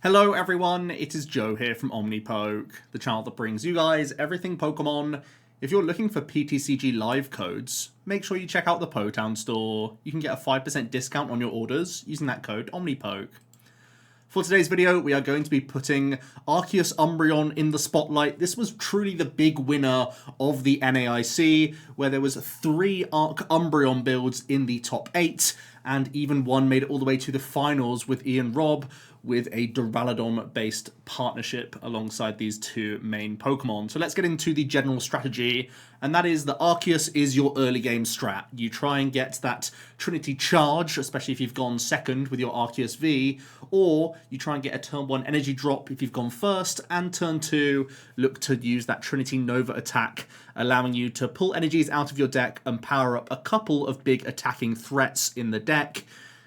Hello everyone, it is Joe here from OmniPoke, the channel that brings you guys everything Pokemon. If you're looking for PTCG live codes, make sure you check out the Potown store. You can get a 5% discount on your orders using that code OmniPoke. For today's video, we are going to be putting Arceus Dumbreon in the spotlight. This was truly the big winner of the Naic, where there was 3 Umbreon builds in the top 8, and even one made it all the way to the finals with Ian Robb, with a Duraludon-based partnership alongside these 2 main Pokemon. So let's get into the general strategy, and that is that Arceus is your early game strat. You try and get that Trinity charge, especially if you've gone second with your Arceus V, or you try and get a turn 1 energy drop if you've gone first, and turn 2 look to use that Trinity Nova attack, allowing you to pull energies out of your deck and power up a couple of big attacking threats in the deck.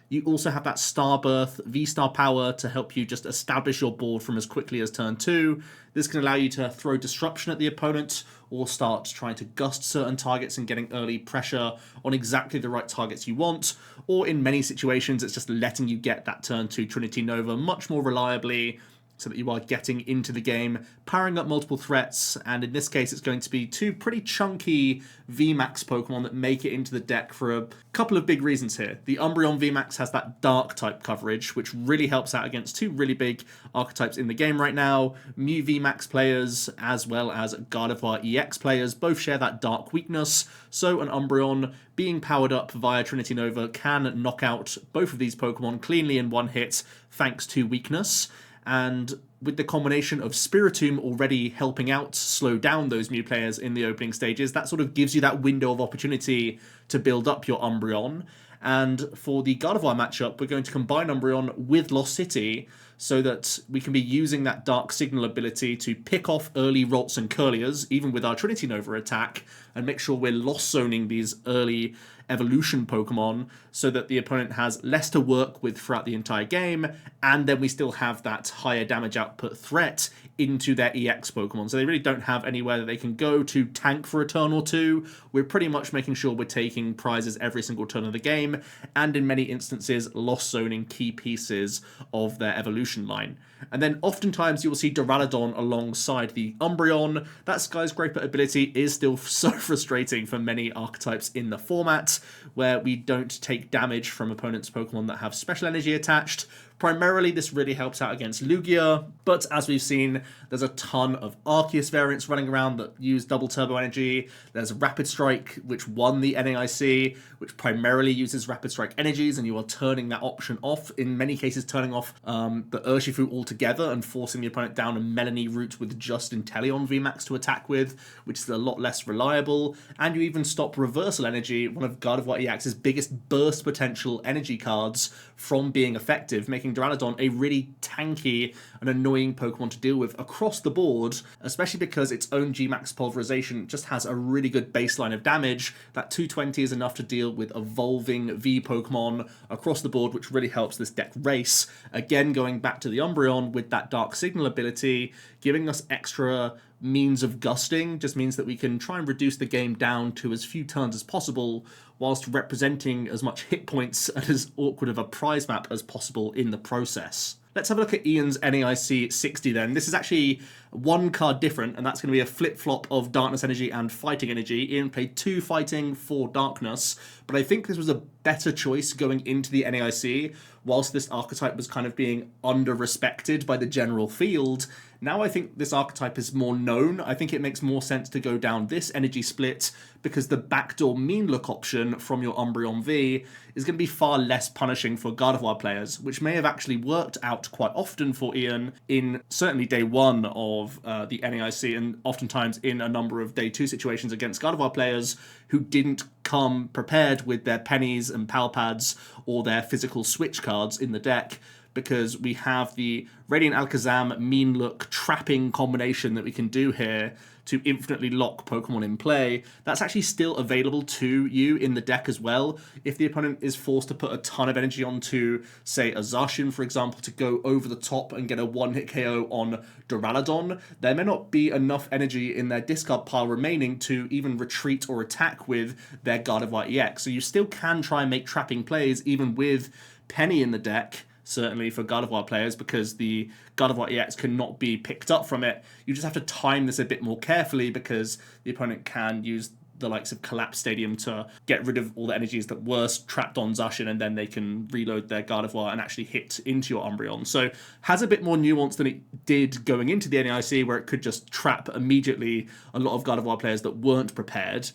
You also have that Starbirth V-Star power to help you just establish your board from as quickly as turn 2. This can allow you to throw Disruption at the opponent or start trying to gust certain targets and getting early pressure on exactly the right targets you want. Or in many situations, it's just letting you get that turn 2 Trinity Nova much more reliably, so that you are getting into the game, powering up multiple threats, and in this case it's going to be 2 pretty chunky VMAX Pokemon that make it into the deck for a couple of big reasons here. The Umbreon VMAX has that Dark type coverage, which really helps out against 2 really big archetypes in the game right now. Mew VMAX players, as well as Gardevoir EX players, both share that Dark weakness, so an Umbreon being powered up via Trinity Nova can knock out both of these Pokemon cleanly in one hit, thanks to weakness. And with the combination of Spiritomb already helping out slow down those Mew players in the opening stages, that sort of gives you that window of opportunity to build up your Umbreon. And for the Gardevoir matchup, we're going to combine Umbreon with Lost City so that we can be using that Dark Signal ability to pick off early Rolts and Curliers, even with our Trinity Nova attack, and make sure we're lost zoning these early evolution Pokemon so that the opponent has less to work with throughout the entire game, and then we still have that higher damage output threat into their EX Pokemon. So they really don't have anywhere that they can go to tank for a turn or 2. We're pretty much making sure we're taking prizes every single turn of the game, and in many instances lost zoning key pieces of their evolution line. And then oftentimes you will see Duraludon alongside the Umbreon. That Skyscraper ability is still so frustrating for many archetypes in the format, where we don't take damage from opponents' Pokemon that have special energy attached. Primarily, this really helps out against Lugia, but as we've seen, there's a ton of Arceus variants running around that use double turbo energy. There's Rapid Strike, which won the Naic, which primarily uses Rapid Strike energies, and you are turning that option off, in many cases turning off the Urshifu altogether and forcing the opponent down a Melanie route with just Inteleon VMAX to attack with, which is a lot less reliable. And you even stop Reversal Energy, one of Gardevoir EX's biggest burst potential energy cards, from being effective, making Duraludon a really tanky and annoying Pokemon to deal with across the board, especially because its own Gmax Pulverization just has a really good baseline of damage. That 220 is enough to deal with evolving V Pokemon across the board, which really helps this deck race. Again, going back to the Umbreon with that Dark Signal ability, giving us extra means of gusting just means that we can try and reduce the game down to as few turns as possible, whilst representing as much hit points and as awkward of a prize map as possible in the process. Let's have a look at Ian's Naic 60 then. This is actually 1 card different, and that's going to be a flip-flop of Darkness Energy and Fighting Energy. Ian played 2 Fighting, 4 Darkness, but I think this was a better choice going into the Naic, whilst this archetype was kind of being under-respected by the general field. Now I think this archetype is more known. I think it makes more sense to go down this energy split, because the backdoor mean look option from your Umbreon V is going to be far less punishing for Gardevoir players, which may have actually worked out quite often for Ian in certainly day 1 of the Naic, and oftentimes in a number of day 2 situations against Gardevoir players who didn't come prepared with their pennies and pal pads or their physical switch cards in the deck, because we have the Radiant Alakazam mean look trapping combination that we can do here to infinitely lock Pokemon in play. That's actually still available to you in the deck as well. If the opponent is forced to put a ton of energy onto, say, a Zacian, for example, to go over the top and get a one-hit KO on Duraludon, there may not be enough energy in their discard pile remaining to even retreat or attack with their Gardevoir EX. So you still can try and make trapping plays even with Penny in the deck, certainly for Gardevoir players, because the Gardevoir EX cannot be picked up from it. You just have to time this a bit more carefully, because the opponent can use the likes of Collapse Stadium to get rid of all the energies that were trapped on Zacian, and then they can reload their Gardevoir and actually hit into your Umbreon. So has a bit more nuance than it did going into the NAIC, where it could just trap immediately a lot of Gardevoir players that weren't prepared.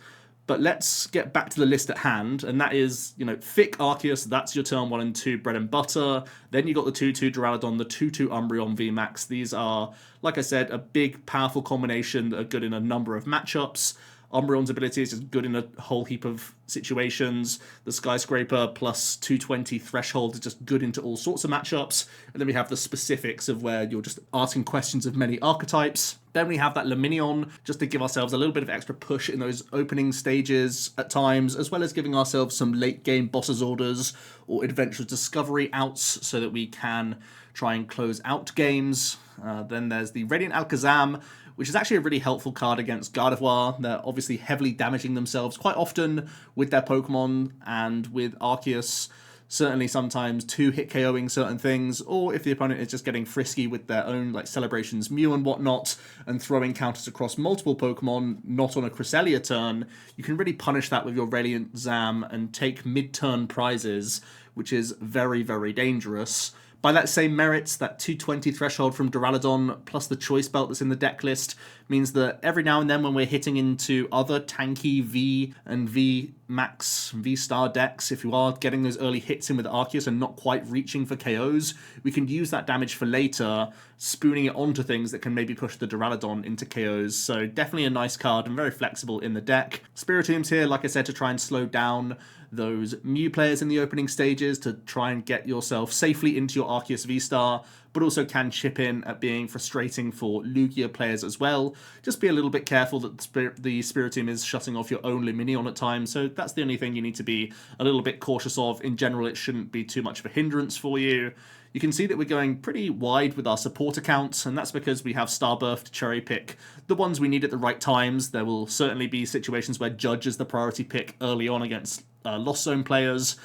But let's get back to the list at hand, and that is, Thick Arceus, that's your turn 1 and 2 bread and butter. Then you got the 2-2 Duraludon, the 2-2 Umbreon VMAX. These are, like I said, a big, powerful combination that are good in a number of matchups. Umbreon's ability is just good in a whole heap of situations. The Skyscraper plus 220 threshold is just good into all sorts of matchups. And then we have the specifics of where you're just asking questions of many archetypes. Then we have that Luminion, just to give ourselves a little bit of extra push in those opening stages at times, as well as giving ourselves some late game bosses orders or adventurous discovery outs so that we can try and close out games. Then there's the Radiant Alakazam, which is actually a really helpful card against Gardevoir. They're obviously heavily damaging themselves quite often with their Pokemon, and with Arceus, certainly sometimes 2-hit KOing certain things, or if the opponent is just getting frisky with their own like Celebrations Mew and whatnot, and throwing counters across multiple Pokemon, not on a Cresselia turn, you can really punish that with your Radiant Zam and take mid-turn prizes, which is very, very dangerous. By that same merits, that 220 threshold from Duraludon plus the choice belt that's in the deck list means that every now and then when we're hitting into other tanky V and V Max, V Star decks, if you are getting those early hits in with Arceus and not quite reaching for KOs, we can use that damage for later, spooning it onto things that can maybe push the Duraludon into KOs. So definitely a nice card and very flexible in the deck. Spiritomb's here, like I said, to try and slow down those Mew players in the opening stages, to try and get yourself safely into your Arceus V-Star, but also can chip in at being frustrating for Lugia players as well. Just be a little bit careful that the Spiritomb is shutting off your own Luminion at times, so that's the only thing you need to be a little bit cautious of. In general, it shouldn't be too much of a hindrance for you. You can see that we're going pretty wide with our support accounts, and that's because we have Starbirth to cherry pick the ones we need at the right times. There will certainly be situations where Judge is the priority pick early on against Lost Zone players.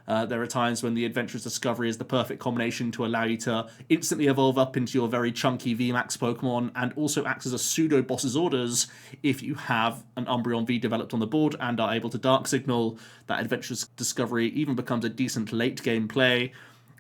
There are times when the Adventurous Discovery is the perfect combination to allow you to instantly evolve up into your very chunky VMAX Pokemon, and also acts as a pseudo boss's orders if you have an Umbreon V developed on the board and are able to Dark Signal. That Adventurous Discovery even becomes a decent late game play.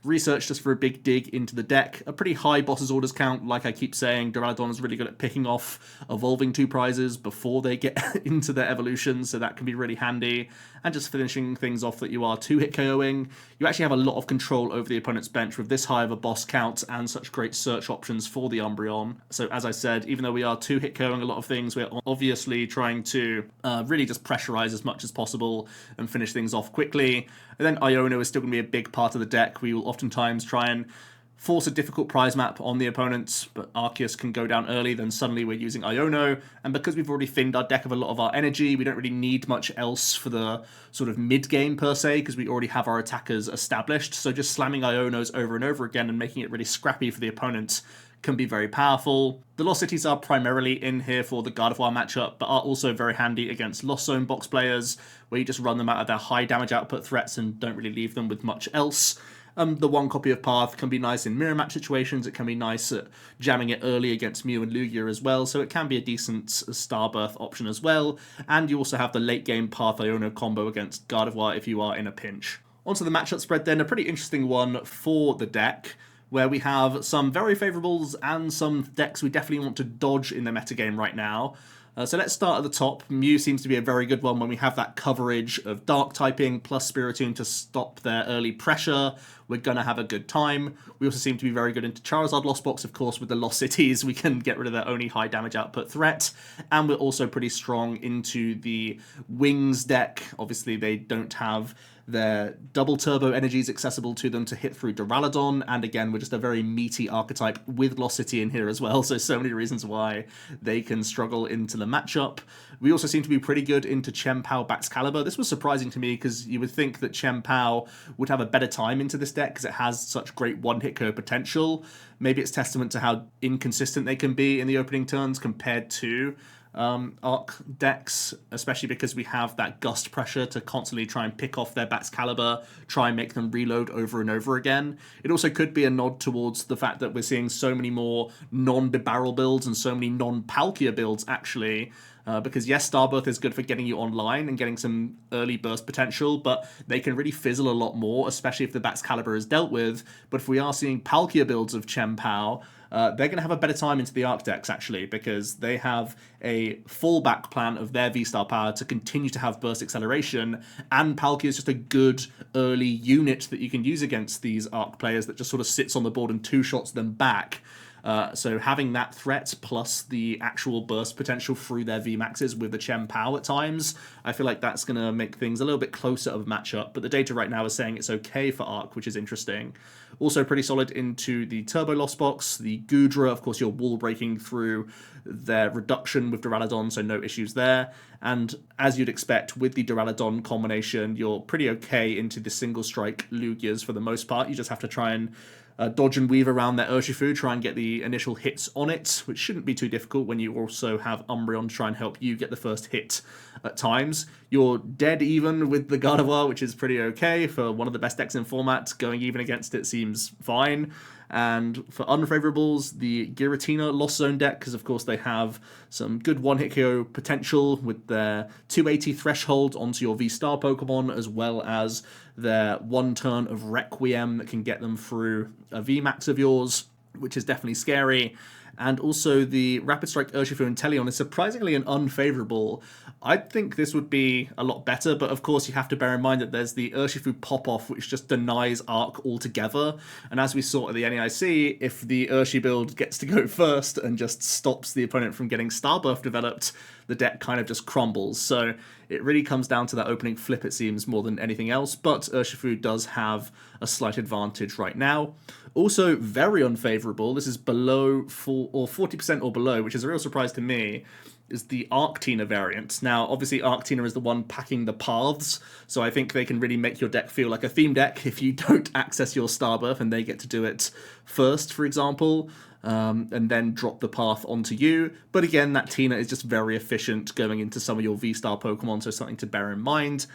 Research just for a big dig into the deck. A pretty high boss's orders count, like I keep saying. Duraludon is really good at picking off evolving 2 prizes before they get into their evolution, so that can be really handy. And just finishing things off that you are 2-hit KOing. You actually have a lot of control over the opponent's bench with this high of a boss count and such great search options for the Umbreon. So as I said, even though we are 2-hit KOing a lot of things, we're obviously trying to really just pressurize as much as possible and finish things off quickly. And then Iono is still going to be a big part of the deck. We will oftentimes try and force a difficult prize map on the opponents, but Arceus can go down early, then suddenly we're using Iono, and because we've already thinned our deck of a lot of our energy, we don't really need much else for the sort of mid-game per se, because we already have our attackers established, so just slamming Ionos over and over again and making it really scrappy for the opponent can be very powerful. The Lost Cities are primarily in here for the Gardevoir matchup, but are also very handy against Lost Zone box players, where you just run them out of their high damage output threats and don't really leave them with much else. The 1 copy of Path can be nice in mirror match situations. It can be nice at jamming it early against Mew and Lugia as well, so it can be a decent Starbirth option as well. And you also have the late game Path Iono combo against Gardevoir if you are in a pinch. Onto the matchup spread then, a pretty interesting one for the deck, where we have some very favourables and some decks we definitely want to dodge in the metagame right now. So let's start at the top. Mew seems to be a very good one when we have that coverage of Dark typing plus Spiritomb to stop their early pressure. We're going to have a good time. We also seem to be very good into Charizard Lost Box, of course, with the Lost Cities. We can get rid of their only high damage output threat. And we're also pretty strong into the Wings deck. Obviously, they don't have their double turbo energies accessible to them to hit through Duraludon, and again, we're just a very meaty archetype with Lost City in here as well, so many reasons why they can struggle into the matchup. We also seem to be pretty good into Chien-Pao Baxcalibur. This was surprising to me, because you would think that Chien-Pao would have a better time into this deck, because it has such great one-hit KO potential. Maybe it's testament to how inconsistent they can be in the opening turns compared to Arc decks, especially because we have that gust pressure to constantly try and pick off their Bat's Caliber, try and make them reload over and over again. It also could be a nod towards the fact that we're seeing so many more non-Debarrel builds and so many non-Palkia builds, actually. Because yes, Starbirth is good for getting you online and getting some early burst potential, but they can really fizzle a lot more, especially if the Bat's Caliber is dealt with. But if we are seeing Palkia builds of Chien-Pao, they're going to have a better time into the Arc decks, actually, because they have a fallback plan of their V-Star power to continue to have burst acceleration, and Palkia is just a good early unit that you can use against these Arc players that just sort of sits on the board and two-shots them back. So having that threat plus the actual burst potential through their VMAXs with the Chien-Pao at times, I feel like that's going to make things a little bit closer of a matchup. But the data right now is saying it's okay for Arc, which is interesting. Also pretty solid into the Turbo Lost box. The Goodra, of course, you're wall breaking through their reduction with Duraludon, so no issues there. And as you'd expect, with the Duraludon combination, you're pretty okay into the single strike Lugias for the most part. You just have to try and dodge and weave around their Urshifu, try and get the initial hits on it, which shouldn't be too difficult when you also have Umbreon to try and help you get the first hit at times. You're dead even with the Gardevoir, which is pretty okay for one of the best decks in format. Going even against it seems fine. And for unfavorables, the Giratina Lost Zone deck, because of course they have some good one-hit KO potential with their 280 threshold onto your V-Star Pokemon, as well as their one turn of Requiem that can get them through a VMAX of yours, which is definitely scary. And also the Rapid Strike Urshifu and Teleon is surprisingly an unfavorable. I'd think this would be a lot better, but of course you have to bear in mind that there's the Urshifu pop-off, which just denies Arc altogether. And as we saw at the NAIC, if the Urshi build gets to go first and just stops the opponent from getting Starbirth developed, the deck kind of just crumbles. So it really comes down to that opening flip, it seems, more than anything else. But Urshifu does have a slight advantage right now. Also, very unfavorable, this is below 40% or below, which is a real surprise to me, is the Arctina variant. Now, obviously, Arctina is the one packing the paths, so I think they can really make your deck feel like a theme deck if you don't access your Starbirth and they get to do it first, for example, and then drop the path onto you. But again, that Tina is just very efficient going into some of your V-Star Pokemon, so something to bear in mind.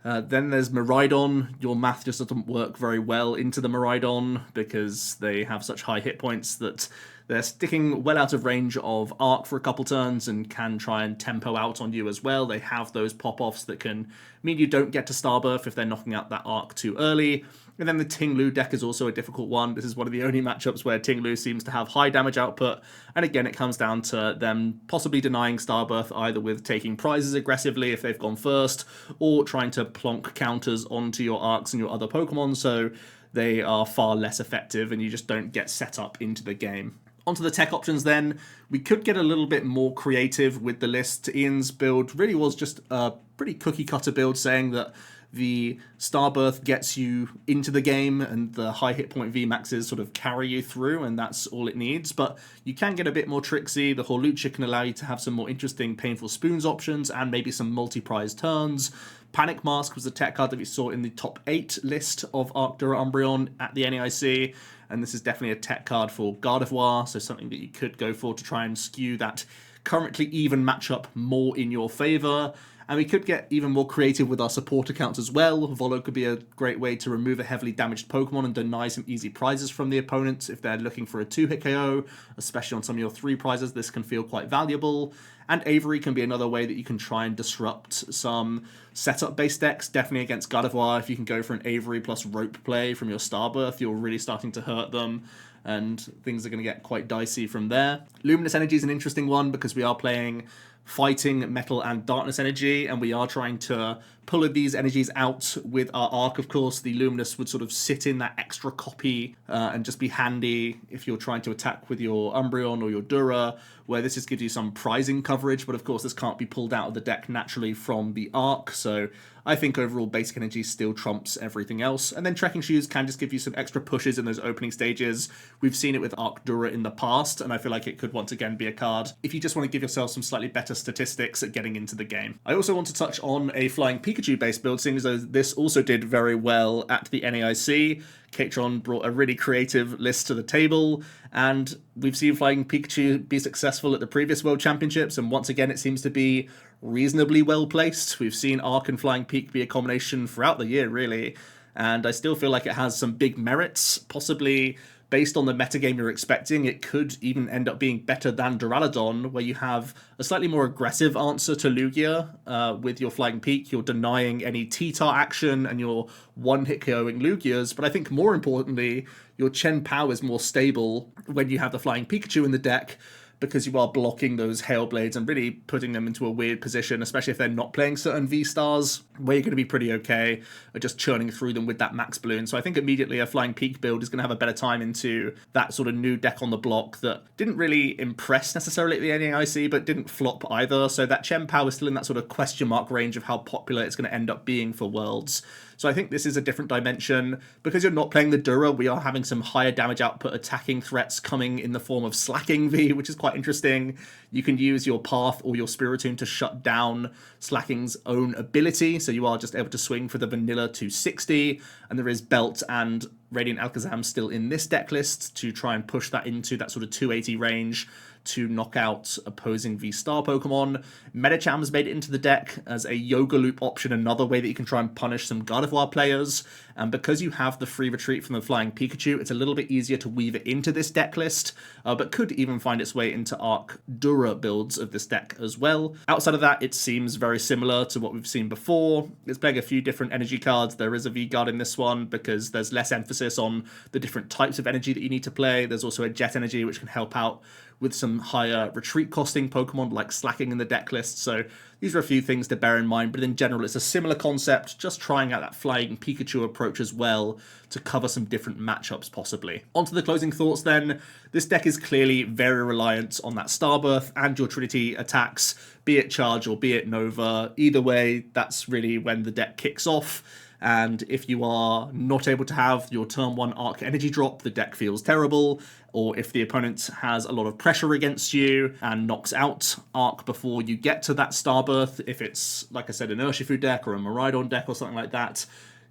Then there's Miraidon. Your math just doesn't work very well into the Miraidon because they have such high hit points that they're sticking well out of range of Arc for a couple turns and can try and tempo out on you as well. They have those pop-offs that can mean you don't get to Starbirth if they're knocking out that Arc too early. And then the Ting-Lu deck is also a difficult one. This is one of the only matchups where Ting-Lu seems to have high damage output. And again, it comes down to them possibly denying Starbirth either with taking prizes aggressively if they've gone first, or trying to plonk counters onto your Arcs and your other Pokemon so they are far less effective and you just don't get set up into the game. Onto the tech options then, we could get a little bit more creative with the list. Ian's build really was just a pretty cookie-cutter build, saying that the Starbirth gets you into the game and the high hit point VMAXs sort of carry you through, and that's all it needs. But you can get a bit more tricksy. The Horlucha can allow you to have some more interesting Painful Spoons options and maybe some multi-prize turns. Panic Mask was a tech card that we saw in the top 8 list of Arctura Umbreon at the NAIC, and this is definitely a tech card for Gardevoir, so something that you could go for to try and skew that currently even matchup more in your favour. And we could get even more creative with our support accounts as well. Volo could be a great way to remove a heavily damaged Pokemon and deny some easy prizes from the opponent if they're looking for a 2-hit KO, especially on some of your 3 prizes. This can feel quite valuable. And Avery can be another way that you can try and disrupt some setup-based decks, definitely against Gardevoir. If you can go for an Avery plus Rope play from your Starbirth, you're really starting to hurt them, and things are going to get quite dicey from there. Luminous Energy is an interesting one because we are playing Fighting, Metal, and Darkness Energy, and we are trying to pull these energies out with our Arc. Of course, the Luminous would sort of sit in that extra copy and just be handy if you're trying to attack with your Umbreon or your Dura, where this just gives you some prizing coverage, but of course this can't be pulled out of the deck naturally from the Arc, so I think overall Basic Energy still trumps everything else. And then Trekking Shoes can just give you some extra pushes in those opening stages. We've seen it with Arc Dura in the past, and I feel like it could once again be a card if you just want to give yourself some slightly better statistics at getting into the game. I also want to touch on a Flying Pikachu Pikachu-based build, seeing as though this also did very well at the NAIC. Katron brought a really creative list to the table, and we've seen Flying Pikachu be successful at the previous World Championships, and once again it seems to be reasonably well placed. We've seen Arc and Flying Peak be a combination throughout the year, really, and I still feel like it has some big merits, possibly based on the metagame you're expecting. It could even end up being better than Duraludon, where you have a slightly more aggressive answer to Lugia. With your Flying Peak, you're denying any T-Tar action and you're one-hit KOing Lugias, but I think more importantly, your Chen Pao is more stable when you have the Flying Pikachu in the deck, because you are blocking those Hail Blades and really putting them into a weird position, especially if they're not playing certain V-Stars, where you're going to be pretty okay at just churning through them with that Max Balloon. So I think immediately a Flying Peak build is going to have a better time into that sort of new deck on the block that didn't really impress necessarily at the NAIC, but didn't flop either. So that Chen Pao is still in that sort of question mark range of how popular it's going to end up being for Worlds. So I think this is a different dimension. Because you're not playing the Dura, we are having some higher damage output attacking threats coming in the form of Slacking V, which is quite interesting. You can use your Path or your Spiritomb to shut down Slacking's own ability, so you are just able to swing for the vanilla 260, and there is Belt and Radiant Alakazam still in this deck list to try and push that into that sort of 280 range to knock out opposing V-Star Pokemon. Metacham's made it into the deck as a Yoga Loop option, another way that you can try and punish some Gardevoir players. And because you have the free retreat from the Flying Pikachu, it's a little bit easier to weave it into this deck list, but could even find its way into Arc Dura builds of this deck as well. Outside of that, it seems very similar to what we've seen before. It's playing a few different energy cards. There is a V-Guard in this one because there's less emphasis on the different types of energy that you need to play. There's also a Jet Energy, which can help out with some higher retreat costing Pokemon like Slacking in the deck list. So these are a few things to bear in mind, but in general it's a similar concept, just trying out that Flying Pikachu approach as well to cover some different matchups possibly. On to the closing thoughts then. This deck is clearly very reliant on that Starbirth and your Trinity attacks, be it Charge or be it Nova. Either way, that's really when the deck kicks off. And if you are not able to have your turn 1 Arc energy drop, the deck feels terrible. Or if the opponent has a lot of pressure against you and knocks out Arc before you get to that Starbirth, if it's, like I said, an Urshifu deck or a Miraidon deck or something like that,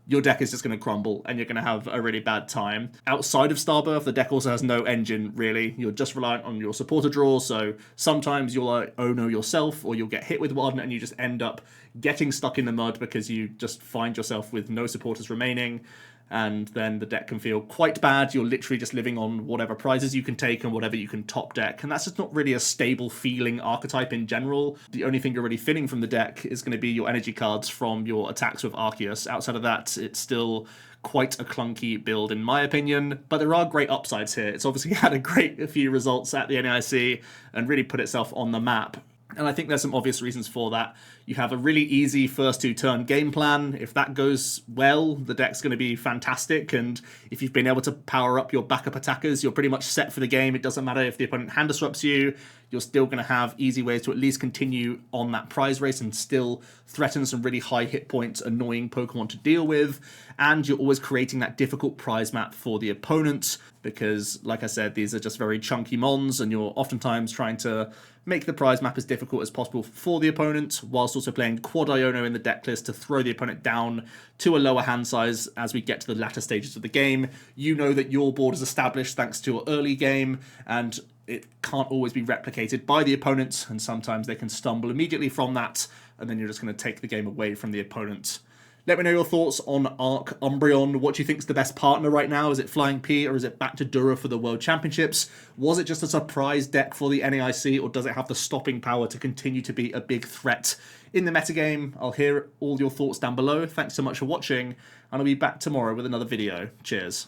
your deck is just going to crumble and you're going to have a really bad time. Outside of Starbirth, the deck also has no engine, really. You're just reliant on your supporter draw, so sometimes you'll Ono yourself, or you'll get hit with one and you just end up getting stuck in the mud because you just find yourself with no supporters remaining, and then the deck can feel quite bad. You're literally just living on whatever prizes you can take and whatever you can top deck, and that's just not really a stable feeling archetype in general. The only thing you're really feeling from the deck is going to be your energy cards from your attacks with Arceus. Outside of that, it's still quite a clunky build in my opinion, but there are great upsides here. It's obviously had a few results at the NAIC and really put itself on the map. And I think there's some obvious reasons for that. You have a really easy first 2 turn game plan. If that goes well, the deck's going to be fantastic. And if you've been able to power up your backup attackers, you're pretty much set for the game. It doesn't matter if the opponent hand disrupts you. You're still going to have easy ways to at least continue on that prize race and still threaten some really high hit points, annoying Pokemon to deal with. And you're always creating that difficult prize map for the opponent because, like I said, these are just very chunky mons, and you're oftentimes trying to make the prize map as difficult as possible for the opponent, whilst also playing Quad Iono in the deck list to throw the opponent down to a lower hand size as we get to the latter stages of the game. You know that your board is established thanks to your early game, and it can't always be replicated by the opponent, and sometimes they can stumble immediately from that, and then you're just going to take the game away from the opponent. Let me know your thoughts on Arc Umbreon. What do you think is the best partner right now? Is it Flying P, or is it back to Dura for the World Championships? Was it just a surprise deck for the NAIC, or does it have the stopping power to continue to be a big threat in the metagame? I'll hear all your thoughts down below. Thanks so much for watching, and I'll be back tomorrow with another video. Cheers.